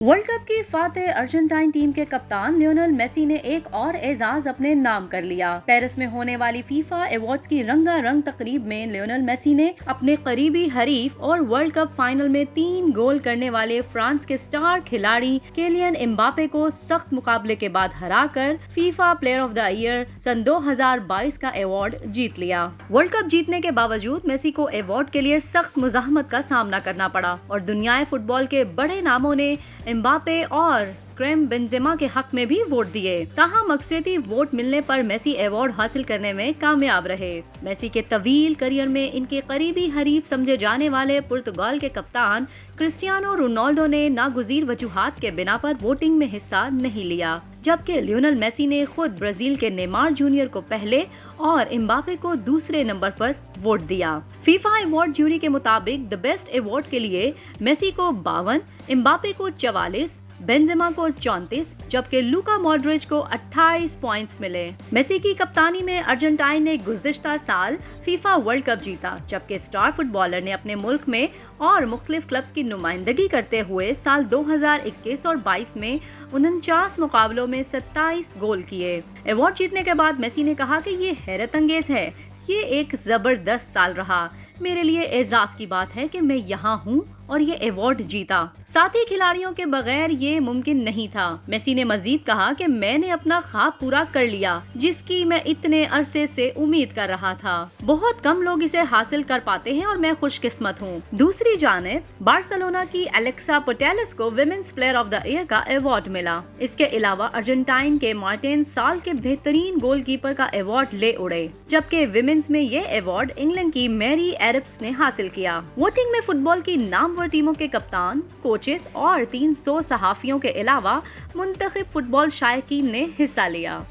World cup की Fateh Argentine team के कप्तान लियोनेल मेसी ने एक और एजाज अपने नाम कर लिया। पेरिस में होने वाली फीफा अवार्ड्स की रंगारंग तकरीब में लियोनेल मेसी ने अपने करीबी हरीफ और वर्ल्ड कप फाइनल में 3 गोल करने वाले फ्रांस के स्टार खिलाड़ी किलियन एम्बापे को सख्त मुकाबले के बाद हराकर FIFA player of the year सन 2022 का अवार्ड जीत लिया। वर्ल्ड कप जीतने के बावजूद मेसी को अवार्ड के लिए सख्त मुज़ाहमत का सामना करना पड़ा और दुनियाई फुटबॉल के बड़े नामों ने एम्बापे और क्रेम बेंजेमा के हक में भी वोट दिए। ताहम अक्सरियती वोट मिलने पर मेसी अवार्ड हासिल करने में कामयाब रहे। मेसी के तवील करियर में इनके करीबी हरीफ समझे जाने वाले पुर्तगाल के कप्तान क्रिस्टियानो रोनाल्डो ने नागुज़ीर वजूहात के बिना पर वोटिंग में हिस्सा नहीं लिया, जबकि लियोनेल मेसी ने खुद ब्राजील के नेमार जूनियर को पहले और एम्बापे को दूसरे नंबर पर वोट दिया। फीफा अवार्ड जूरी के मुताबिक द बेस्ट अवार्ड के लिए मेसी को 52, एम्बापे को 44, बेंजेमा को 34, जबकि लूका मॉड्रिच को 28 पॉइंट्स मिले। मेसी की कप्तानी में अर्जेंटाइन ने गुज़िश्ता साल फीफा वर्ल्ड कप जीता, जबकि स्टार फुटबॉलर ने अपने मुल्क में और मुख्तलिफ क्लब्स की नुमाइंदगी करते हुए साल 2021 और 22 में 49 मुकाबलों में 27 गोल किए। अवार्ड जीतने के बाद मेसी ने कहा कि ये हैरत अंगेज है, ये एक जबरदस्त साल रहा। मेरे लिए एजाज की बात है कि मैं यहाँ हूँ और ये अवार्ड जीता। साथ ही खिलाड़ियों के बगैर ये मुमकिन नहीं था। मेसी ने मजीद कहा कि मैंने अपना ख्वाब पूरा कर लिया, जिसकी मैं इतने अरसे से उम्मीद कर रहा था। बहुत कम लोग इसे हासिल कर पाते हैं और मैं खुशकिस्मत हूँ। दूसरी जानिब बार्सिलोना की एलेक्सा पुटेल्स को women's player of the year का अवार्ड मिला। इसके अलावा अर्जेंटाइन के मार्टिन साल के बेहतरीन गोलकीपर का अवार्ड ले उड़े, जबकि विमेंस में ये अवार्ड इंग्लैंड की मैरी एरिप्स ने हासिल किया। वोटिंग में फुटबॉल की नामवर टीमों के कप्तान, कोचेस और 300 सहाफियों के अलावा मुंतखब फुटबॉल शायकीन ने हिस्सा लिया।